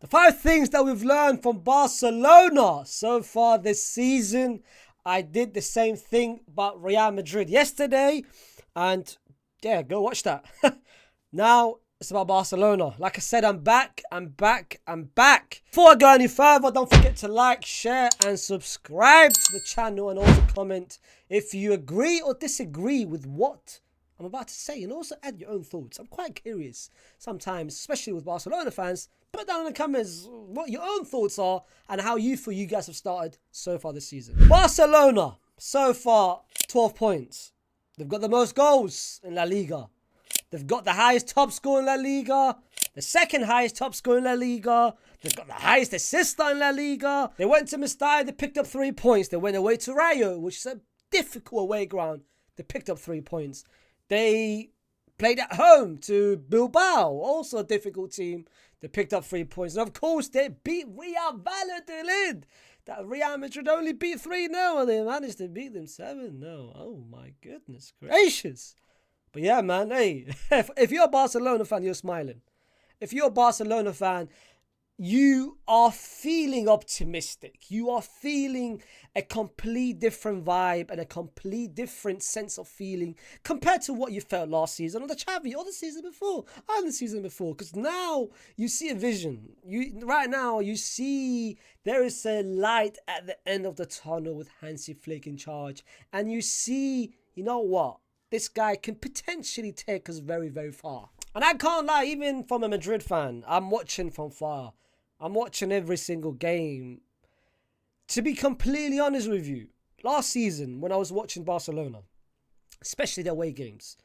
The 5 things that we've learned from Barcelona so far this season. I did the same thing about Real Madrid yesterday. And yeah, go watch that. Now it's about Barcelona. Like I said, I'm back. Before I go any further, don't forget to like, share and subscribe to the channel, and also comment if you agree or disagree with what I'm about to say, and also add your own thoughts. I'm quite curious sometimes, especially with Barcelona fans. Put down in the comments what your own thoughts are and how you feel you guys have started so far this season. Barcelona, so far, 12 points. They've got the most goals in La Liga. They've got the highest top scorer in La Liga. The second highest top scorer in La Liga. They've got the highest assister in La Liga. They went to Mestalla, they picked up 3 points. They went away to Rayo, which is a difficult away ground. They picked up 3 points. They played at home to Bilbao, also a difficult team. They picked up 3 points. And of course, they beat Real Valladolid. That Real Madrid only beat 3-0 and they managed to beat them 7-0. Oh my goodness gracious. But yeah, man, hey, if you're a Barcelona fan, you're smiling. If you're a Barcelona fan, you are feeling optimistic. You are feeling a complete different vibe and a complete different sense of feeling compared to what you felt last season or the Xavi or the season before and the season before. Because now you see a vision. Right now you see there is a light at the end of the tunnel with Hansi Flick in charge. And you see, you know what? This guy can potentially take us very, very far. And I can't lie, even from a Madrid fan, I'm watching from far. I'm watching every single game. To be completely honest with you, last season when I was watching Barcelona, especially the away games,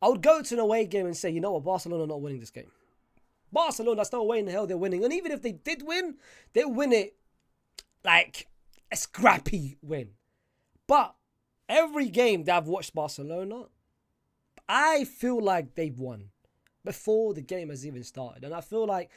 I would go to an away game and say, you know what, Barcelona are not winning this game. Barcelona, that's no way in the hell they're winning. And even if they did win, they win it like a scrappy win. But every game that I've watched Barcelona, I feel like they've won before the game has even started. And I feel like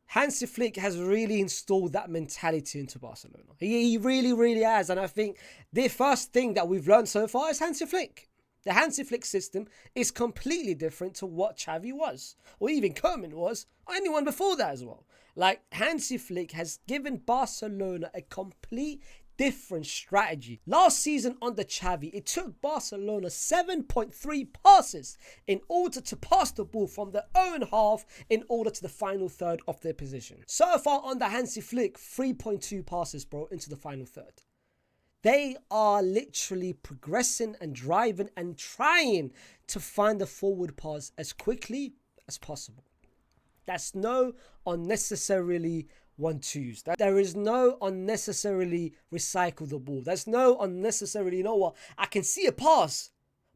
Hansi Flick has really installed that mentality into Barcelona. He really, really has. And I think the first thing that we've learned so far is Hansi Flick. The Hansi Flick system is completely different to what Xavi was, or even Koeman was, or anyone before that as well. Like, Hansi Flick has given Barcelona a complete different strategy. Last season under Xavi, it took Barcelona 7.3 passes in order to pass the ball from their own half in order to the final third of their position. So far under Hansi Flick, 3.2 passes, bro, into the final third. They are literally progressing and driving and trying to find the forward pass as quickly as possible. That's no unnecessarily 1-2s. There is no unnecessarily recycle the ball. There's no unnecessarily, you know what, I can see a pass,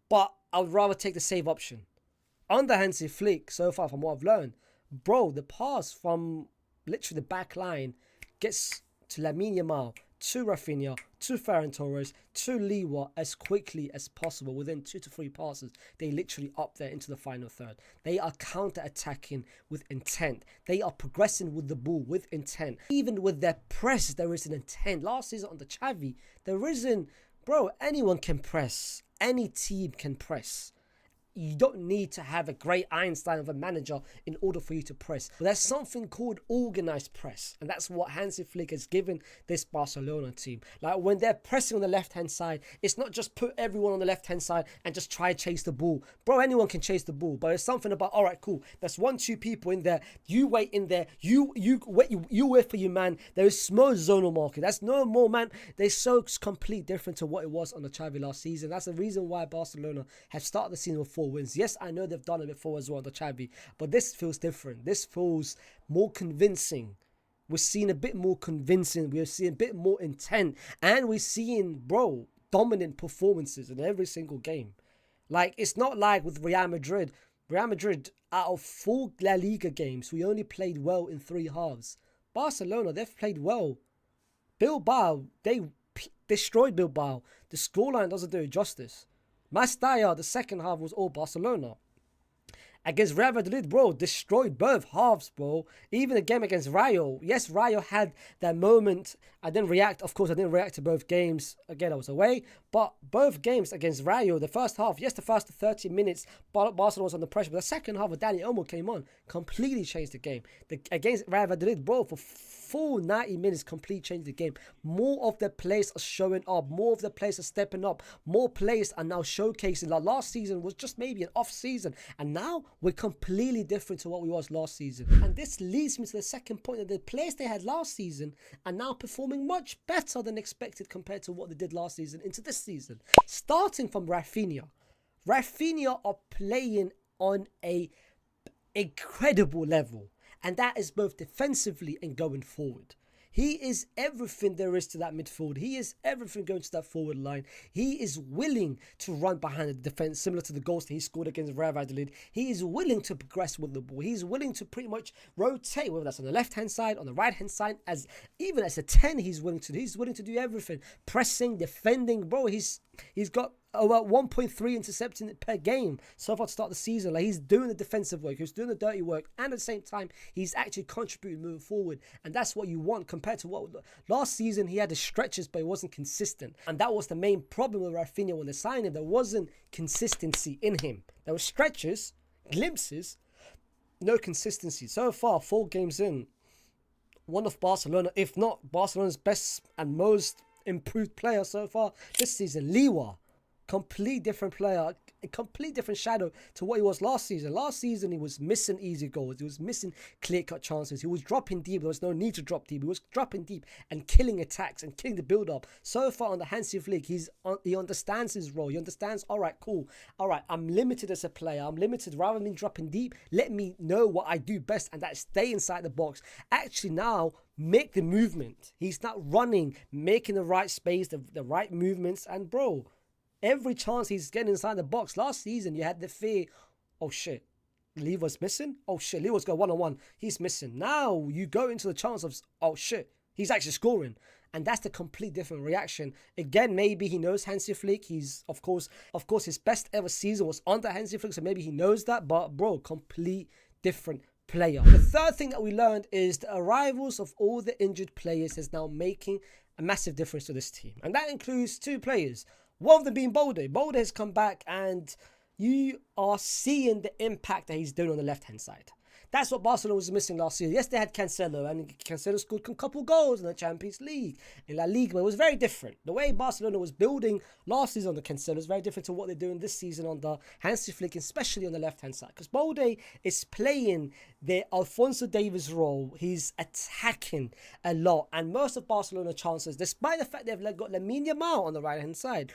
but I would rather take the save option. Under Hansi Flick, so far from what I've learned, bro, the pass from literally the back line gets to Lamine Yamal, to Raphinha, to Ferran Torres, to Lewa as quickly as possible. Within 2 to 3 passes, they literally up there into the final third. They are counter-attacking with intent. They are progressing with the ball with intent. Even with their press, there is an intent. Last season on the Xavi, there isn't, bro, anyone can press. Any team can press. You don't need to have a great Einstein of a manager in order for you to press. But there's something called organized press. And that's what Hansi Flick has given this Barcelona team. Like, when they're pressing on the left-hand side, it's not just put everyone on the left-hand side and just try to chase the ball. Bro, anyone can chase the ball. But it's something about, all right, cool. There's 1-2 people in there. You wait in there. You wait for your man. There is no zonal marking. That's no more, man. They're so complete different to what it was on the Xavi last season. That's the reason why Barcelona have started the season with 4 wins. Yes, I know they've done it before as well, the Xavi, but this feels different. This feels more convincing. We're seeing a bit more convincing. We're seeing a bit more intent, and we're seeing, bro, dominant performances in every single game. Like, it's not like with Real Madrid. Real Madrid, out of 4 La Liga games, we only played well in 3 halves. Barcelona, they've played well. Bilbao, they destroyed Bilbao. The scoreline doesn't do it justice. Mestalla, the second half was all Barcelona. Against Real Madrid, bro, destroyed both halves, bro. Even the game against Rayo. Yes, Rayo had that moment. I didn't react. Of course, I didn't react to both games. Again, I was away. But both games against Rayo, the first half, yes, the first 30 minutes, Barcelona was under pressure. But the second half, when Dani Olmo came on, completely changed the game. Against Real Madrid, bro, for full 90 minutes, completely changed the game. More of the players are showing up. More of the players are stepping up. More players are now showcasing. Like last season was just maybe an off season. And now we're completely different to what we was last season. And this leads me to the second point, that the players they had last season are now performing much better than expected compared to what they did last season into this season. Starting from Raphinha. Raphinha are playing on a incredible level. And that is both defensively and going forward. He is everything there is to that midfield. He is everything going to that forward line. He is willing to run behind the defense, similar to the goals that he scored against Real Madrid. He is willing to progress with the ball. He's willing to pretty much rotate, whether that's on the left-hand side, on the right-hand side, even as a 10, he's willing to do. He's willing to do everything. Pressing, defending, bro. He's got about 1.3 intercepting per game so far to start the season. Like, he's doing the defensive work, he's doing the dirty work, and at the same time, he's actually contributing moving forward. And that's what you want compared to what last season he had the stretches, but he wasn't consistent. And that was the main problem with Raphinha when they signed him. There wasn't consistency in him. There were stretches, glimpses, no consistency. So far, 4 games in, one of Barcelona, if not Barcelona's best and most improved player so far this season, Liwa. Complete different player, a complete different shadow to what he was last season. Last season, he was missing easy goals. He was missing clear-cut chances. He was dropping deep. There was no need to drop deep. He was dropping deep and killing attacks and killing the build-up. So far on the Hansi Flick, he understands his role. He understands, all right, cool. All right, I'm limited as a player. I'm limited. Rather than dropping deep, let me know what I do best, and that's stay inside the box. Actually now, make the movement. He's not running, making the right space, the right movements, and bro, every chance he's getting inside the box. Last season, you had the fear, oh shit, Lever's missing. Oh shit, Lever's got one-on-one. He's missing. Now you go into the chance of, oh shit, he's actually scoring. And that's the complete different reaction. Again, maybe he knows Hansi Flick. He's, of course, his best ever season was under Hansi Flick, so maybe he knows that. But bro, complete different player. The third thing that we learned is the arrivals of all the injured players is now making a massive difference to this team. And that includes 2 players. One of them being Bolde. Bolde has come back and you are seeing the impact that he's doing on the left-hand side. That's what Barcelona was missing last year. Yes, they had Cancelo, and Cancelo scored a couple goals in the Champions League, in La Liga, but it was very different. The way Barcelona was building last season under Cancelo is very different to what they're doing this season under Hansi Flick, especially on the left-hand side. Because Bolde is playing the Alphonso Davies role. He's attacking a lot, and most of Barcelona chances, despite the fact they've got Lamine Yamal on the right-hand side,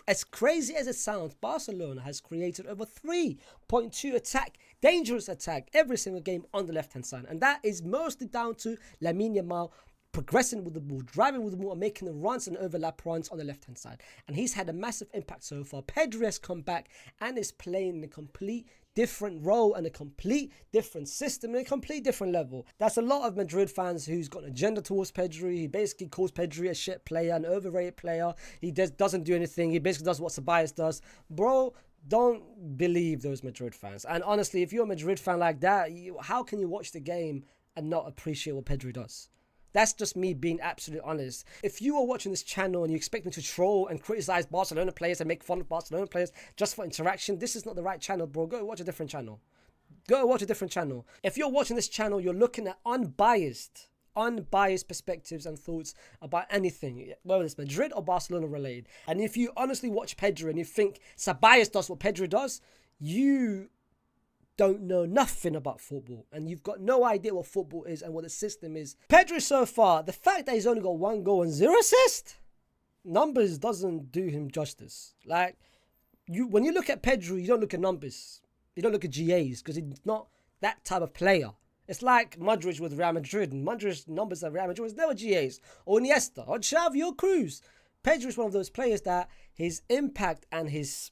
as crazy as it sounds, Barcelona has created over 3.2 dangerous attack every single game on the left-hand side. And that is mostly down to Lamine Yamal progressing with the ball, driving with the ball, and making the runs and overlap runs on the left-hand side. And he's had a massive impact so far. Pedri has come back and is playing a complete different role and a complete different system and a complete different level. That's a lot of Madrid fans who's got an agenda towards Pedri. He basically calls Pedri a shit player, an overrated player. He doesn't do anything. He basically does what Ceballos does. Bro, don't believe those Madrid fans. And honestly, if you're a Madrid fan like that, how can you watch the game and not appreciate what Pedri does? That's just me being absolutely honest. If you are watching this channel and you expect me to troll and criticize Barcelona players and make fun of Barcelona players just for interaction, this is not the right channel, bro. Go watch a different channel. Go watch a different channel. If you're watching this channel, you're looking at unbiased perspectives and thoughts about anything, whether it's Madrid or Barcelona related. And if you honestly watch Pedri and you think Ceballos does what Pedri does, you don't know nothing about football, and you've got no idea what football is and what the system is. Pedri so far, the fact that he's only got 1 goal and 0 assists, numbers doesn't do him justice. Like, when you look at Pedri, you don't look at numbers. You don't look at GAs, because he's not that type of player. It's like Modric with Real Madrid, and Modric's numbers at Real Madrid was never GAs, or Iniesta, or Xavi, or Cruz. Pedri is one of those players that his impact and his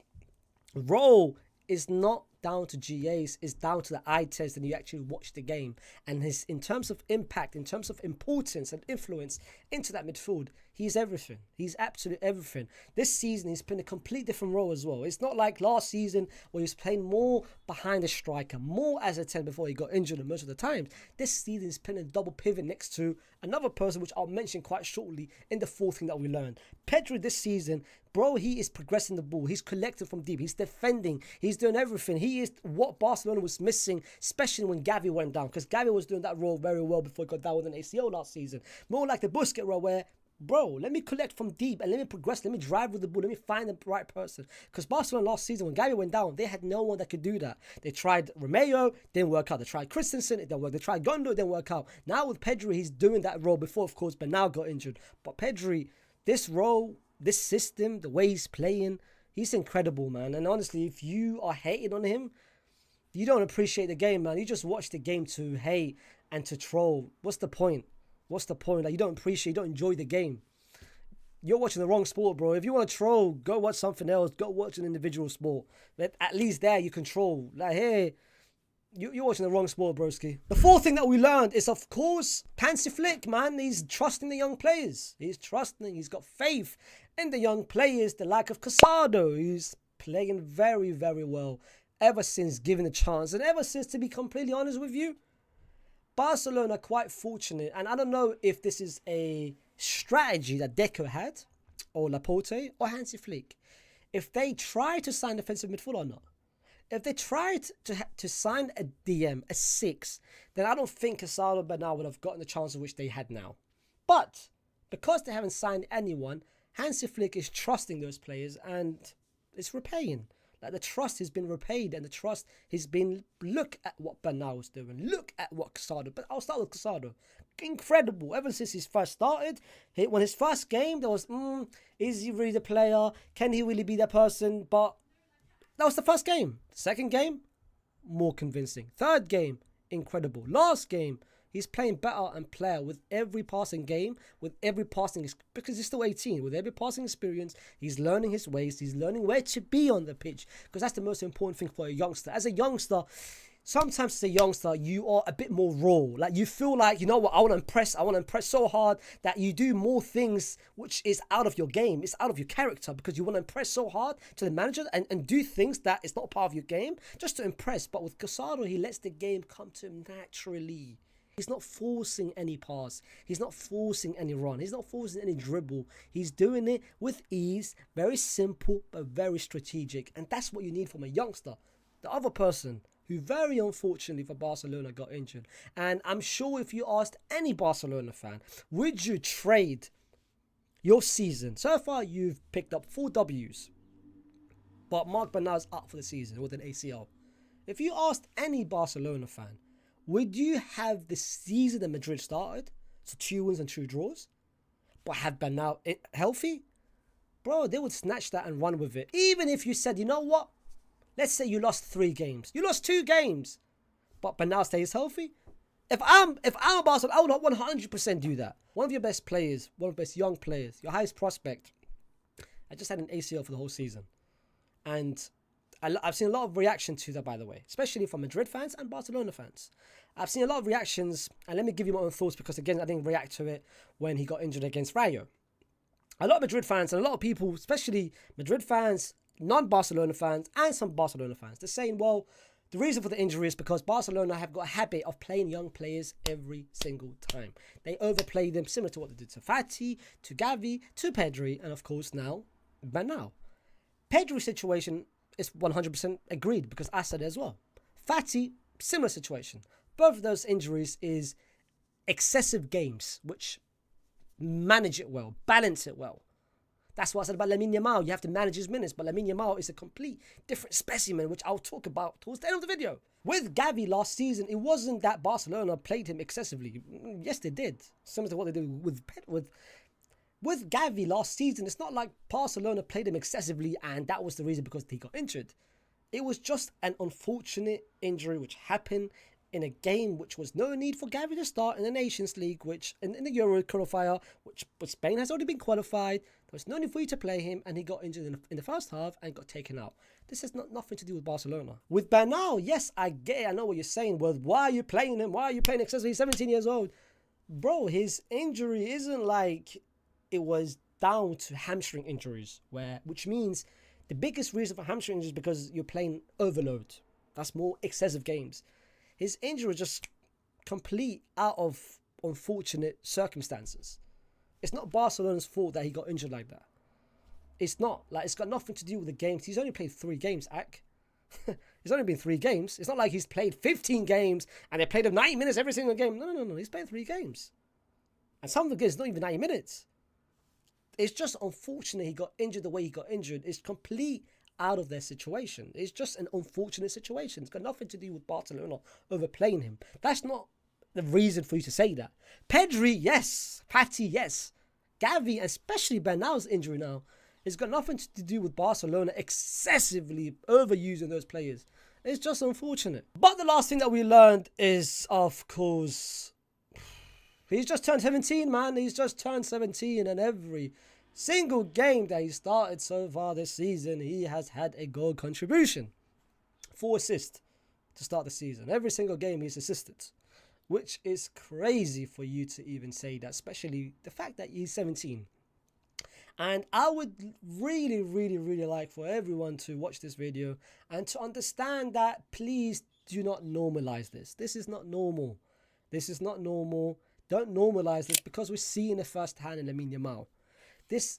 role is not down to GAs. It's down to the eye test and you actually watch the game. And in terms of impact, in terms of importance and influence into that midfield, he's everything. He's absolutely everything. This season, he's playing a complete different role as well. It's not like last season where he was playing more behind the striker, more as a 10 before he got injured most of the times. This season, he's playing a double pivot next to another person, which I'll mention quite shortly in the fourth thing that we learned. Pedri this season, bro, he is progressing the ball. He's collecting from deep. He's defending. He's doing everything. He is what Barcelona was missing, especially when Gavi went down, because Gavi was doing that role very well before he got down with an ACL last season. More like the Busquets role where, bro, let me collect from deep and let me progress. Let me drive with the ball. Let me find the right person. Because Barcelona last season, when Gavi went down, they had no one that could do that. They tried Romeo, didn't work out. They tried Christensen, it didn't work. They tried Gondo, it didn't work out. Now with Pedri, he's doing that role before, of course, but now got injured. But Pedri, this role, this system, the way he's playing, he's incredible, man. And honestly, if you are hating on him, you don't appreciate the game, man. You just watch the game to hate and to troll. What's the point? What's the point? Like, you don't appreciate, you don't enjoy the game. You're watching the wrong sport, bro. If you want to troll, go watch something else. Go watch an individual sport. But at least there you can troll. Like, hey, you're watching the wrong sport, broski. The fourth thing that we learned is, of course, Hansi Flick, man. He's trusting the young players. He's trusting. He's got faith in the young players. The lack of Casado, who's playing very, very well ever since given a chance. And ever since, to be completely honest with you, Barcelona are quite fortunate. And I don't know if this is a strategy that Deco had, or Laporte, or Hansi Flick. If they try to sign defensive midfield or not. If they tried to sign a DM, a 6, then I don't think Casado by now would have gotten the chance of which they had now. But because they haven't signed anyone, Hansi Flick is trusting those players and it's repaying. Like, the trust has been repaid and the trust has been, look at what Bernal was doing. Look at what Casado, but I'll start with Casado. Incredible. Ever since he first started, when his first game, there was, is he really the player? Can he really be that person? But that was the first game. Second game, more convincing. Third game, incredible. Last game, he's playing better and player with every passing game, with every passing, because he's still 18. With every passing experience, he's learning his ways. He's learning where to be on the pitch, because that's the most important thing for a youngster. As a youngster, sometimes as a youngster, you are a bit more raw. Like, you feel like, you know what, I want to impress so hard that you do more things which is out of your game. It's out of your character, because you want to impress so hard to the manager and do things that is not part of your game just to impress. But with Casado, he lets the game come to him naturally. He's not forcing any pass. He's not forcing any run. He's not forcing any dribble. He's doing it with ease, very simple, but very strategic. And that's what you need from a youngster. The other person who very unfortunately for Barcelona got injured. And I'm sure if you asked any Barcelona fan, would you trade your season? So far, you've picked up 4 Ws. But Marc Bernal's up for the season with an ACL. If you asked any Barcelona fan, would you have the season that Madrid started, so 2 wins and 2 draws, but have Bernal healthy? Bro, they would snatch that and run with it. Even if you said, you know what? Let's say you lost 3 games. You lost 2 games, but Bernal stays healthy. If I'm a Barcelona, I would 100% do that. One of your best players, one of the best young players, your highest prospect, I just had an ACL for the whole season. And I've seen a lot of reaction to that, by the way, especially from Madrid fans and Barcelona fans. I've seen a lot of reactions, and let me give you my own thoughts, because again, I didn't react to it when he got injured against Rayo. A lot of Madrid fans and a lot of people, especially Madrid fans, non-Barcelona fans, and some Barcelona fans, they're saying, well, the reason for the injury is because Barcelona have got a habit of playing young players every single time. They overplay them, similar to what they did to Fati, to Gavi, to Pedri, and of course now, Bernal. Pedri's situation is 100% agreed, because I said it as well. Fati, similar situation. Both of those injuries is excessive games, which manage it well, balance it well. That's what I said about Lamine Yamal. You have to manage his minutes, but Lamine Yamal is a complete different specimen, which I'll talk about towards the end of the video. With Gavi last season, it wasn't that Barcelona played him excessively. Yes, they did. Similar to what they did with Gavi last season. It's not like Barcelona played him excessively and that was the reason because he got injured. It was just an unfortunate injury which happened in a game which was no need for Gavi to start in the Nations League, which in the Euro qualifier, which Spain has already been qualified. There was no need for you to play him, and he got injured in the first half and got taken out. This has nothing to do with Barcelona. With Bernal, yes, I get it. I know what you're saying. Well, why are you playing him? Why are you playing excessively? He's 17 years old. Bro, his injury isn't like it was down to hamstring injuries, which means the biggest reason for hamstring injuries is because you're playing overload. That's more excessive games. His injury was just complete out of unfortunate circumstances. It's not Barcelona's fault that he got injured like that. It's not. Like, it's got nothing to do with the games. He's only played 3 games, Ak. It's only been 3 games. It's not like he's played 15 games and they played him 90 minutes every single game. No. He's played 3 games. And some of the games, not even 90 minutes. It's just unfortunate he got injured the way he got injured. It's complete out of their situation. It's just an unfortunate situation. It's got nothing to do with Barcelona overplaying him. That's not the reason for you to say that. Pedri, yes. Patty, yes. Gavi, especially Bernal's injury now, it's got nothing to do with Barcelona excessively overusing those players. It's just unfortunate. But the last thing that we learned is, of course, he's just turned 17, man. He's just turned 17, and every single game that he started so far this season, he has had a goal contribution. 4 assists to start the season. Every single game he's assisted, which is crazy for you to even say that, especially the fact that he's 17. And I would really, really, really like for everyone to watch this video and to understand that please do not normalize this. This is not normal. This is not normal. Don't normalize this because we're seeing it firsthand in Lamine Yamal.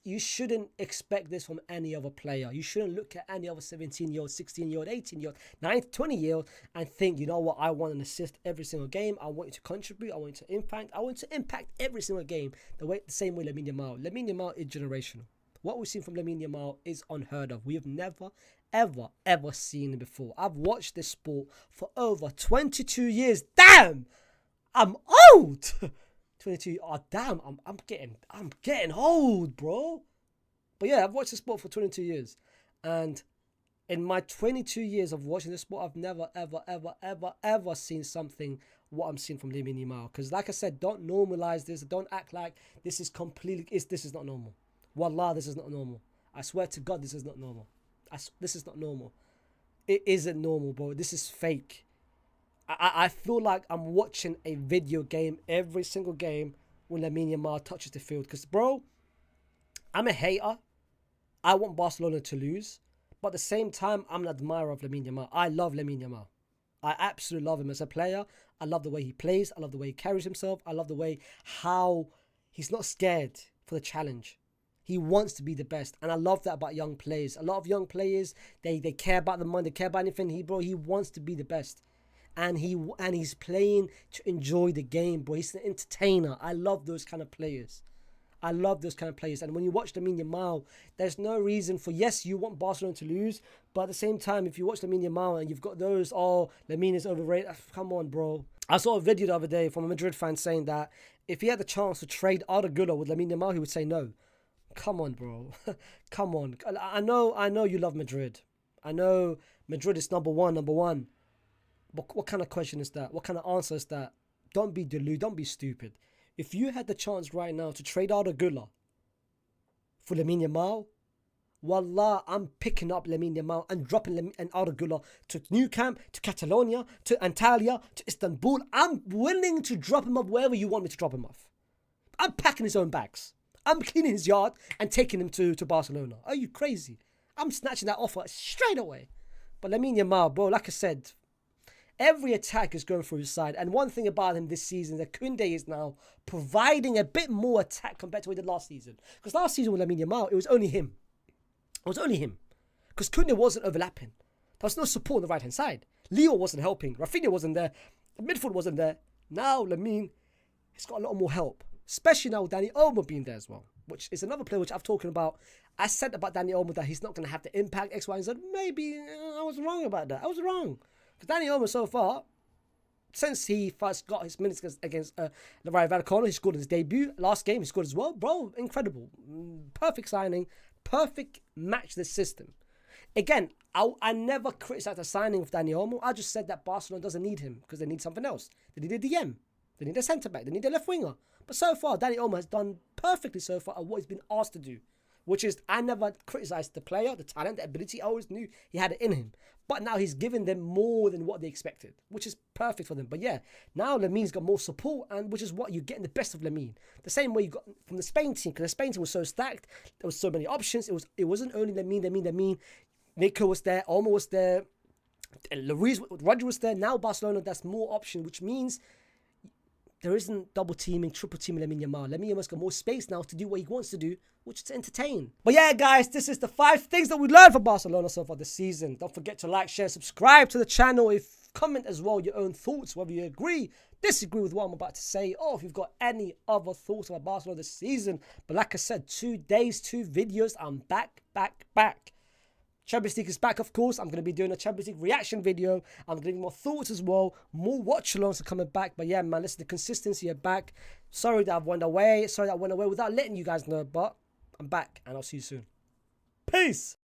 You shouldn't expect this from any other player. You shouldn't look at any other 17-year-old, 16-year-old, 18-year-old, 20-year-old and think, you know what, I want an assist every single game. I want you to contribute. I want you to impact. I want to impact every single game the same way Lamine Yamal. Lamine Yamal is generational. What we've seen from Lamine Yamal is unheard of. We have never, ever, ever seen it before. I've watched this sport for over 22 years. Damn! I'm old! 22. Oh damn! I'm getting old, bro. But yeah, I've watched the sport for 22 years, and in my 22 years of watching the sport, I've never, ever, ever, ever, ever seen something what I'm seeing from Lamine Yamal. Because, like I said, don't normalize this. Don't act like this is completely. This is not normal. Wallah, this is not normal. I swear to God, this is not normal. This is not normal. It isn't normal, bro. This is fake. I feel like I'm watching a video game every single game when Lamine Yamal touches the field. Because, bro, I'm a hater. I want Barcelona to lose. But at the same time, I'm an admirer of Lamine Yamal. I love Lamine Yamal. I absolutely love him as a player. I love the way he plays. I love the way he carries himself. I love the way how he's not scared for the challenge. He wants to be the best. And I love that about young players. A lot of young players, they care about the money. They care about anything. He wants to be the best. And he's playing to enjoy the game, bro. He's an entertainer. I love those kind of players. I love those kind of players. And when you watch Lamine Yamal, there's no reason for, yes, you want Barcelona to lose, but at the same time, if you watch Lamine Yamal and you've got those, Lamine is overrated. Come on, bro. I saw a video the other day from a Madrid fan saying that if he had the chance to trade Arda Güler with Lamine Yamal, he would say no. Come on, bro. Come on. I know you love Madrid. I know Madrid is number one. But what kind of question is that? What kind of answer is that? Don't be deluded. Don't be stupid. If you had the chance right now to trade Arda Güler for Lamine Yamal, wallah, I'm picking up Lamine Yamal and dropping Arda Güler to Nou Camp, to Catalonia, to Antalya, to Istanbul. I'm willing to drop him off wherever you want me to drop him off. I'm packing his own bags. I'm cleaning his yard and taking him to Barcelona. Are you crazy? I'm snatching that offer straight away. But Lamine Yamal, bro, like I said, every attack is going through his side. And one thing about him this season, that Koundé is now providing a bit more attack compared to what he did last season. Because last season with Lamine Yamal, it was only him. Because Koundé wasn't overlapping. There was no support on the right-hand side. Leo wasn't helping. Raphinha wasn't there. The midfield wasn't there. Now Lamine has got a lot more help. Especially now with Dani Olmo being there as well. Which is another player which I've talked about. I said about Dani Olmo that he's not going to have the impact X, Y, and Z. Maybe I was wrong about that. I was wrong. Because Dani Olmo so far, since he first got his minutes against the Rayo Vallecano, he scored in his debut. Last game, he scored as well. Bro, incredible. Perfect signing. Perfect match this system. Again, I never criticized the signing of Dani Olmo. I just said that Barcelona doesn't need him because they need something else. They need a DM. They need a centre-back. They need a left winger. But so far, Dani Olmo has done perfectly so far at what he's been asked to do, which is I never criticized the player, the talent, the ability. I always knew he had it in him. But now he's given them more than what they expected, which is perfect for them. But yeah, now Lamin's got more support, and which is what you get in the best of Lamin. The same way you got from the Spain team, because the Spain team was so stacked. There was so many options. It wasn't only Lamin. Nico was there, Olmo was there, Rodri was there. Now Barcelona, that's more option, which means there isn't double teaming, triple teaming Lamine Yamal. Lamine Yamal's got more space now to do what he wants to do, which is to entertain. But yeah, guys, this is the 5 things that we learned from Barcelona so far this season. Don't forget to like, share, subscribe to the channel. Comment as well your own thoughts, whether you agree, disagree with what I'm about to say, or if you've got any other thoughts about Barcelona this season. But like I said, 2 days, 2 videos. I'm back. Champions League is back, of course. I'm going to be doing a Champions League reaction video. I'm giving more thoughts as well. More watch-alongs are coming back. But yeah, man, listen, the consistency are back. Sorry that I went away. Sorry that I went away without letting you guys know. But I'm back, and I'll see you soon. Peace!